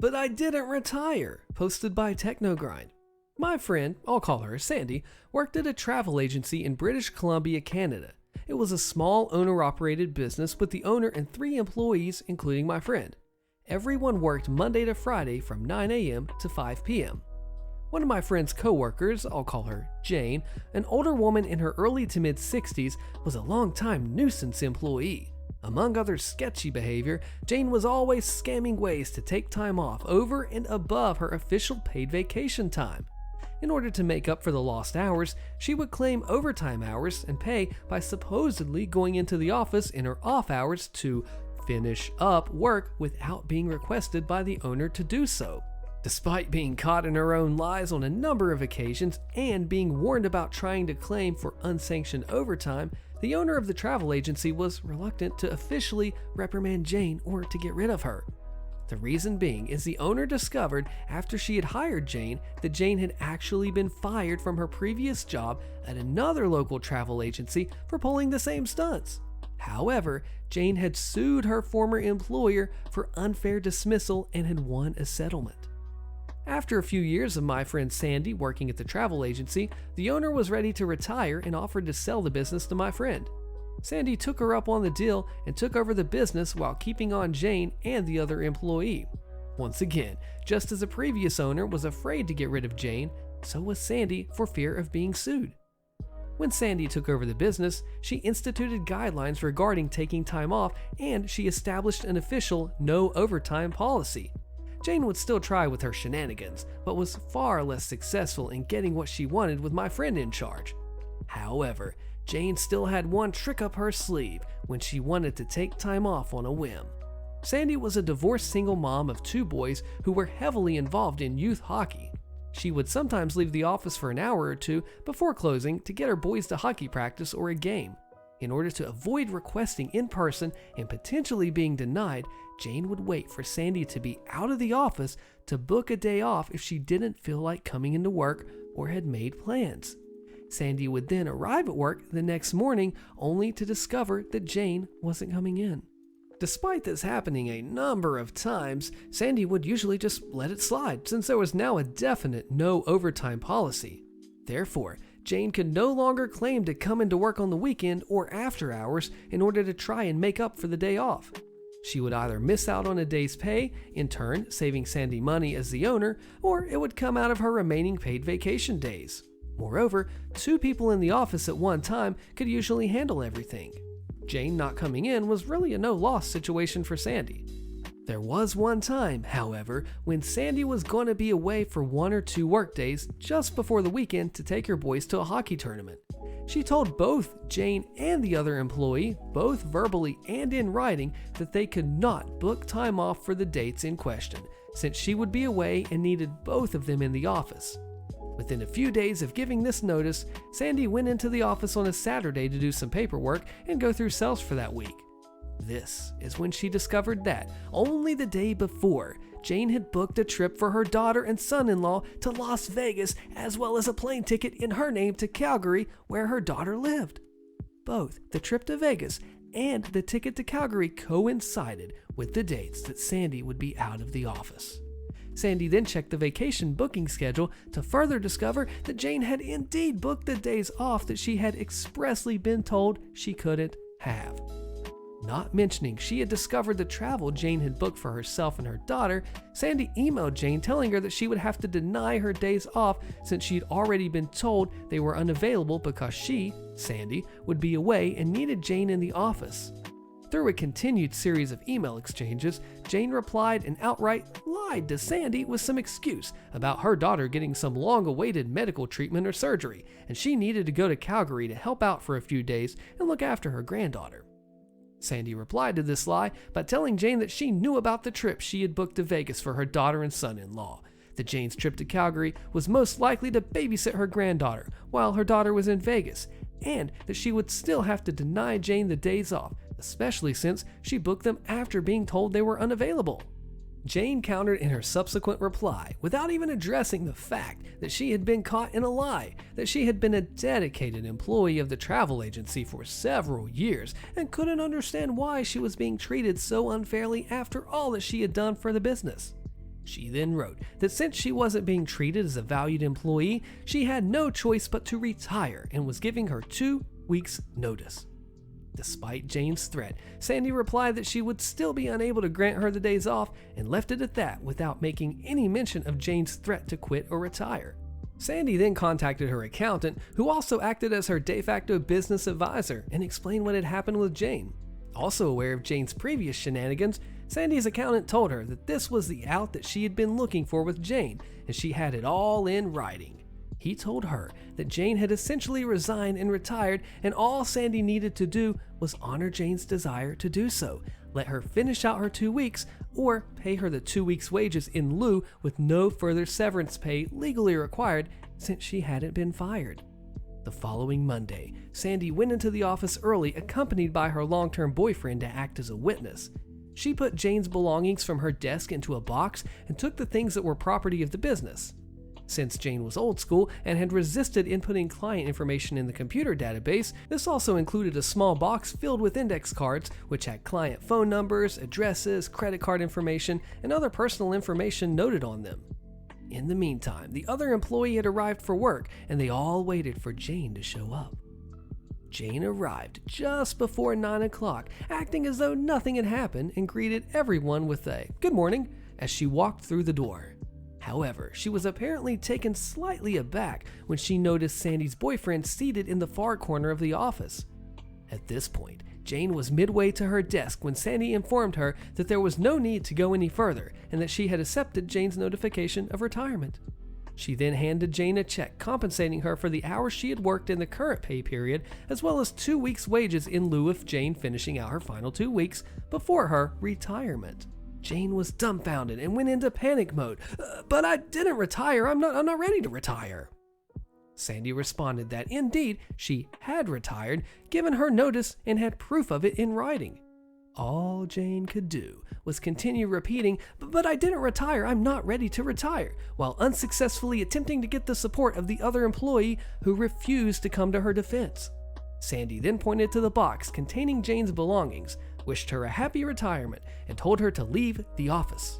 But I didn't retire, posted by Technogrind. My friend, I'll call her Sandy, worked at a travel agency in British Columbia, Canada. It was a small owner-operated business with the owner and 3 employees, including my friend. Everyone worked Monday to Friday from 9 a.m. to 5 p.m. One of my friend's coworkers, I'll call her Jane, an older woman in her early to mid-60s, was a long-time nuisance employee. Among other sketchy behavior, Jane was always scamming ways to take time off over and above her official paid vacation time. In order to make up for the lost hours, she would claim overtime hours and pay by supposedly going into the office in her off hours to finish up work without being requested by the owner to do so. Despite being caught in her own lies on a number of occasions and being warned about trying to claim for unsanctioned overtime, the owner of the travel agency was reluctant to officially reprimand Jane or to get rid of her. The reason being is the owner discovered after she had hired Jane that Jane had actually been fired from her previous job at another local travel agency for pulling the same stunts. However, Jane had sued her former employer for unfair dismissal and had won a settlement. After a few years of my friend Sandy working at the travel agency, the owner was ready to retire and offered to sell the business to my friend. Sandy took her up on the deal and took over the business while keeping on Jane and the other employee. Once again, just as the previous owner was afraid to get rid of Jane, so was Sandy for fear of being sued. When Sandy took over the business, she instituted guidelines regarding taking time off and she established an official no overtime policy. Jane would still try with her shenanigans, but was far less successful in getting what she wanted with my friend in charge. However, Jane still had one trick up her sleeve when she wanted to take time off on a whim. Sandy was a divorced single mom of 2 boys who were heavily involved in youth hockey. She would sometimes leave the office for an hour or 2 before closing to get her boys to hockey practice or a game. In order to avoid requesting in person and potentially being denied, Jane would wait for Sandy to be out of the office to book a day off if she didn't feel like coming into work or had made plans. Sandy would then arrive at work the next morning only to discover that Jane wasn't coming in. Despite this happening a number of times, Sandy would usually just let it slide since there was now a definite no overtime policy. Therefore, Jane could no longer claim to come into work on the weekend or after hours in order to try and make up for the day off. She would either miss out on a day's pay, in turn saving Sandy money as the owner, or it would come out of her remaining paid vacation days. Moreover, 2 people in the office at one time could usually handle everything. Jane not coming in was really a no-loss situation for Sandy. There was one time, however, when Sandy was going to be away for 1 or 2 work days just before the weekend to take her boys to a hockey tournament. She told both Jane and the other employee, both verbally and in writing, that they could not book time off for the dates in question, since she would be away and needed both of them in the office. Within a few days of giving this notice, Sandy went into the office on a Saturday to do some paperwork and go through sales for that week. This is when she discovered that, only the day before, Jane had booked a trip for her daughter and son-in-law to Las Vegas, as well as a plane ticket in her name to Calgary, where her daughter lived. Both the trip to Vegas and the ticket to Calgary coincided with the dates that Sandy would be out of the office. Sandy then checked the vacation booking schedule to further discover that Jane had indeed booked the days off that she had expressly been told she couldn't have. Not mentioning she had discovered the travel Jane had booked for herself and her daughter, Sandy emailed Jane telling her that she would have to deny her days off since she'd already been told they were unavailable because she, Sandy, would be away and needed Jane in the office. Through a continued series of email exchanges, Jane replied and outright lied to Sandy with some excuse about her daughter getting some long-awaited medical treatment or surgery, and she needed to go to Calgary to help out for a few days and look after her granddaughter. Sandy replied to this lie by telling Jane that she knew about the trip she had booked to Vegas for her daughter and son-in-law, that Jane's trip to Calgary was most likely to babysit her granddaughter while her daughter was in Vegas, and that she would still have to deny Jane the days off, especially since she booked them after being told they were unavailable. Jane countered in her subsequent reply without even addressing the fact that she had been caught in a lie, that she had been a dedicated employee of the travel agency for several years and couldn't understand why she was being treated so unfairly after all that she had done for the business. She then wrote that since she wasn't being treated as a valued employee, she had no choice but to retire and was giving her 2 weeks' notice. Despite Jane's threat, Sandy replied that she would still be unable to grant her the days off and left it at that without making any mention of Jane's threat to quit or retire. Sandy then contacted her accountant, who also acted as her de facto business advisor, and explained what had happened with Jane. Also aware of Jane's previous shenanigans, Sandy's accountant told her that this was the out that she had been looking for with Jane, and she had it all in writing. He told her that Jane had essentially resigned and retired, and all Sandy needed to do was honor Jane's desire to do so, let her finish out her 2 weeks, or pay her the 2 weeks' wages in lieu with no further severance pay legally required since she hadn't been fired. The following Monday, Sandy went into the office early, accompanied by her long-term boyfriend to act as a witness. She put Jane's belongings from her desk into a box and took the things that were property of the business. Since Jane was old school and had resisted inputting client information in the computer database, this also included a small box filled with index cards which had client phone numbers, addresses, credit card information, and other personal information noted on them. In the meantime, the other employee had arrived for work, and they all waited for Jane to show up. Jane arrived just before 9 o'clock, acting as though nothing had happened, and greeted everyone with a "good morning" as she walked through the door. However, she was apparently taken slightly aback when she noticed Sandy's boyfriend seated in the far corner of the office. At this point, Jane was midway to her desk when Sandy informed her that there was no need to go any further and that she had accepted Jane's notification of retirement. She then handed Jane a check compensating her for the hours she had worked in the current pay period, as well as 2 weeks' wages in lieu of Jane finishing out her final 2 weeks before her retirement. Jane was dumbfounded and went into panic mode. But I didn't retire. I'm not ready to retire." Sandy responded that indeed she had retired, given her notice, and had proof of it in writing. All Jane could do was continue repeating, "But I didn't retire, I'm not ready to retire," while unsuccessfully attempting to get the support of the other employee who refused to come to her defense. Sandy then pointed to the box containing Jane's belongings, wished her a happy retirement, and told her to leave the office.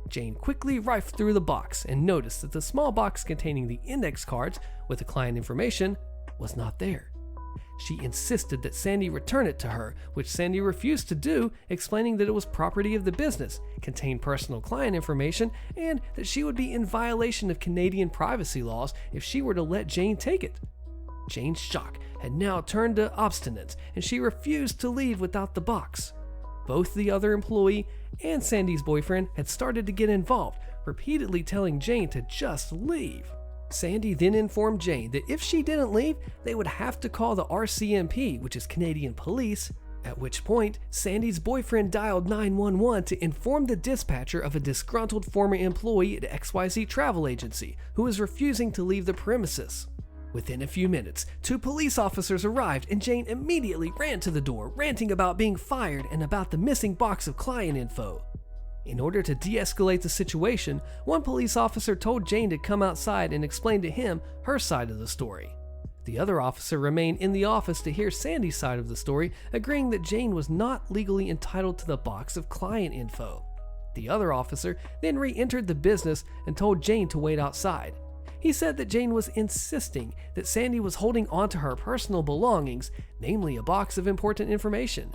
Jane quickly rifled through the box and noticed that the small box containing the index cards with the client information was not there. She insisted that Sandy return it to her, which Sandy refused to do, explaining that it was property of the business, contained personal client information, and that she would be in violation of Canadian privacy laws if she were to let Jane take it. Jane's shock had now turned to obstinance, and she refused to leave without the box. Both the other employee and Sandy's boyfriend had started to get involved, repeatedly telling Jane to just leave. Sandy then informed Jane that if she didn't leave, they would have to call the RCMP, which is Canadian police, at which point Sandy's boyfriend dialed 911 to inform the dispatcher of a disgruntled former employee at XYZ travel agency who was refusing to leave the premises. Within a few minutes, 2 police officers arrived, and Jane immediately ran to the door, ranting about being fired and about the missing box of client info. In order to de-escalate the situation, one police officer told Jane to come outside and explain to him her side of the story. The other officer remained in the office to hear Sandy's side of the story, agreeing that Jane was not legally entitled to the box of client info. The other officer then re-entered the business and told Jane to wait outside. He said that Jane was insisting that Sandy was holding onto her personal belongings, namely a box of important information.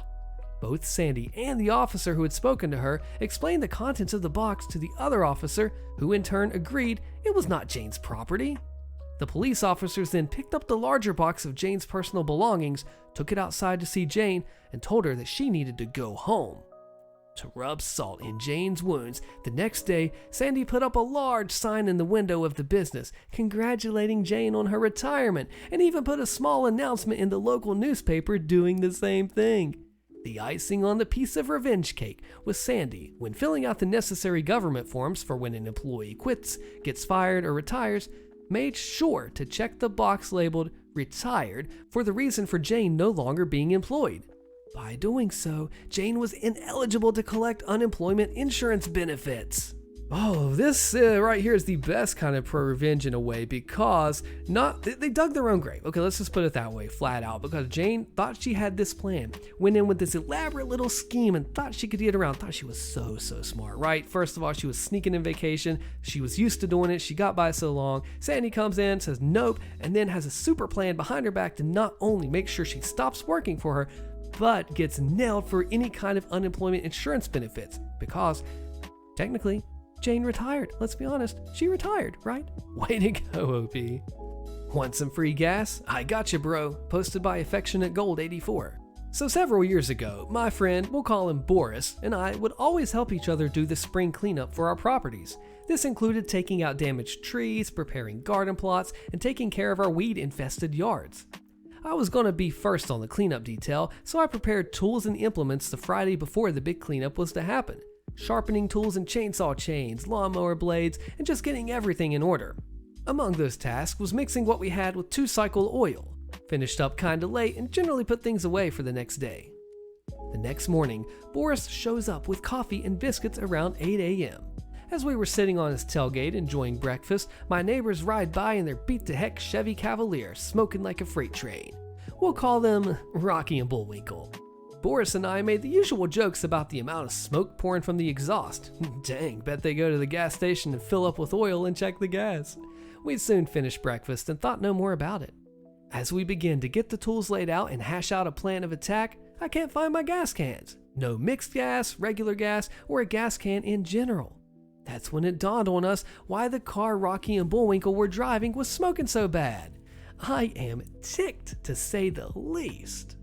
Both Sandy and the officer who had spoken to her explained the contents of the box to the other officer, who in turn agreed it was not Jane's property. The police officers then picked up the larger box of Jane's personal belongings, took it outside to see Jane, and told her that she needed to go home. To rub salt in Jane's wounds, the next day, Sandy put up a large sign in the window of the business, congratulating Jane on her retirement, and even put a small announcement in the local newspaper doing the same thing. The icing on the piece of revenge cake was Sandy, when filling out the necessary government forms for when an employee quits, gets fired, or retires, made sure to check the box labeled "retired" for the reason for Jane no longer being employed. By doing so, Jane was ineligible to collect unemployment insurance benefits. Oh, this right here is the best kind of pro-revenge in a way because they dug their own grave. Okay, let's just put it that way, flat out, because Jane thought she had this plan, went in with this elaborate little scheme and thought she could get around, thought she was so smart, right? First of all, she was sneaking in vacation. She was used to doing it. She got by so long. Sandy comes in, says nope, and then has a super plan behind her back to not only make sure she stops working for her, but gets nailed for any kind of unemployment insurance benefits because technically, Jane retired. Let's be honest, she retired, right? Way to go, OP. Want some free gas? I gotcha, bro. Posted by Affectionate Gold 84. So several years ago, my friend, we'll call him Boris, and I would always help each other do the spring cleanup for our properties. This included taking out damaged trees, preparing garden plots, and taking care of our weed-infested yards. I was going to be first on the cleanup detail, so I prepared tools and implements the Friday before the big cleanup was to happen. Sharpening tools and chainsaw chains, lawnmower blades, and just getting everything in order. Among those tasks was mixing what we had with 2-cycle oil. Finished up kinda late and generally put things away for the next day. The next morning, Boris shows up with coffee and biscuits around 8 a.m. As we were sitting on his tailgate enjoying breakfast, my neighbors ride by in their beat-to-heck Chevy Cavalier, smoking like a freight train. We'll call them Rocky and Bullwinkle. Boris and I made the usual jokes about the amount of smoke pouring from the exhaust. Dang, bet they go to the gas station and fill up with oil and check the gas. We'd soon finished breakfast and thought no more about it. As we begin to get the tools laid out and hash out a plan of attack, I can't find my gas cans. No mixed gas, regular gas, or a gas can in general. That's when it dawned on us why the car Rocky and Bullwinkle were driving was smoking so bad. I am ticked, to say the least.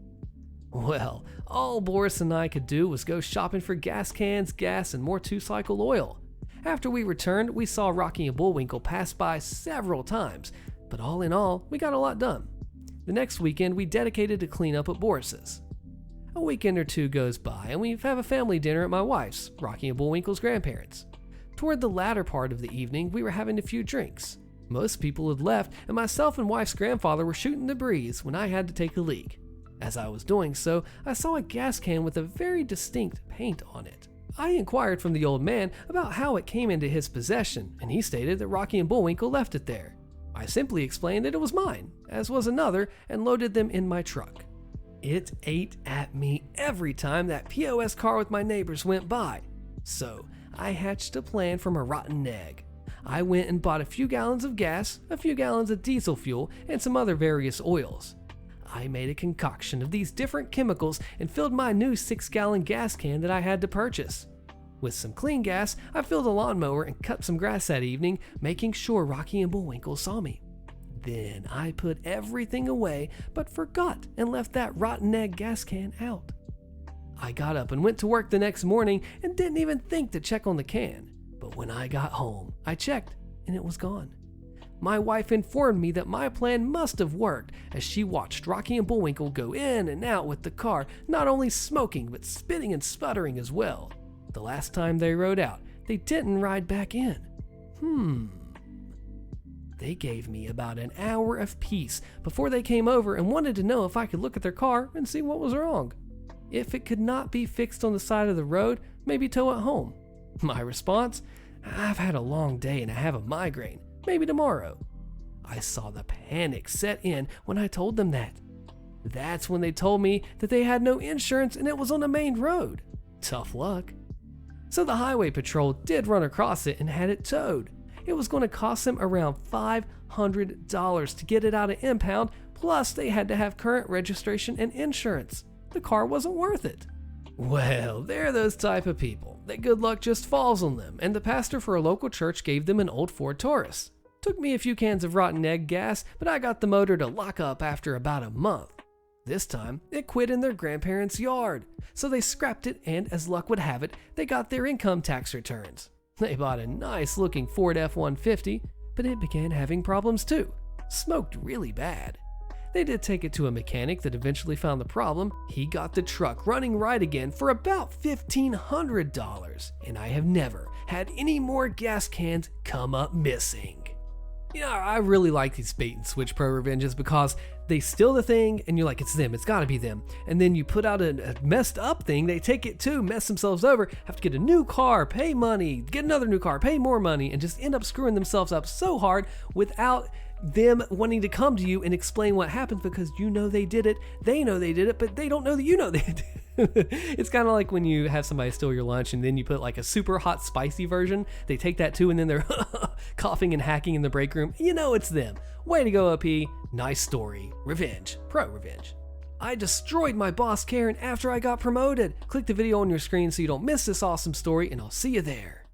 Well, all Boris and I could do was go shopping for gas cans, gas, and more 2-cycle oil. After we returned, we saw Rocky and Bullwinkle pass by several times, but all in all, we got a lot done. The next weekend, we dedicated to clean up at Boris's. A weekend or two goes by, and we have a family dinner at my wife's, Rocky and Bullwinkle's grandparents'. Toward the latter part of the evening, we were having a few drinks. Most people had left, and myself and wife's grandfather were shooting the breeze when I had to take a leak. As I was doing so, I saw a gas can with a very distinct paint on it. I inquired from the old man about how it came into his possession, and he stated that Rocky and Bullwinkle left it there. I simply explained that it was mine, as was another, and loaded them in my truck. It ate at me every time that POS car with my neighbors went by. So I hatched a plan from a rotten egg. I went and bought a few gallons of gas, a few gallons of diesel fuel, and some other various oils. I made a concoction of these different chemicals and filled my new 6-gallon gas can that I had to purchase. With some clean gas, I filled a lawnmower and cut some grass that evening, making sure Rocky and Bullwinkle saw me. Then I put everything away, but forgot and left that rotten egg gas can out. I got up and went to work the next morning and didn't even think to check on the can. But when I got home, I checked and it was gone. My wife informed me that my plan must have worked as she watched Rocky and Bullwinkle go in and out with the car, not only smoking but spitting and sputtering as well. The last time they rode out, they didn't ride back in. They gave me about an hour of peace before they came over and wanted to know if I could look at their car and see what was wrong. If it could not be fixed on the side of the road, maybe tow it home. My response? I've had a long day and I have a migraine. Maybe tomorrow. I saw the panic set in when I told them that. That's when they told me that they had no insurance and it was on a main road. Tough luck. So the highway patrol did run across it and had it towed. It was going to cost them around $500 to get it out of impound, plus they had to have current registration and insurance. The car wasn't worth it. Well, they're those type of people that good luck just falls on them, and the pastor for a local church gave them an old Ford Taurus. Took me a few cans of rotten egg gas, but I got the motor to lock up after about a month. This time, it quit in their grandparents' yard, so they scrapped it, and as luck would have it, they got their income tax returns. They bought a nice looking Ford F-150, but it began having problems too. Smoked really bad. They did take it to a mechanic that eventually found the problem. He got the truck running right again for about $1,500, and I have never had any more gas cans come up missing. Yeah, I really like these bait and switch pro revenges because they steal the thing and you're like, it's them, it's gotta be them. And then you put out a messed up thing, they take it too, mess themselves over, have to get a new car, pay money, get another new car, pay more money, and just end up screwing themselves up so hard without them wanting to come to you and explain what happened, because you know they did it, they know they did it, but they don't know that you know they did it. It's kind of like when you have somebody steal your lunch and then you put like a super hot spicy version. They take that too and then they're coughing and hacking in the break room. You know it's them. Way to go, OP. Nice story. Revenge. Pro revenge. I destroyed my boss Karen after I got promoted. Click the video on your screen so you don't miss this awesome story, and I'll see you there.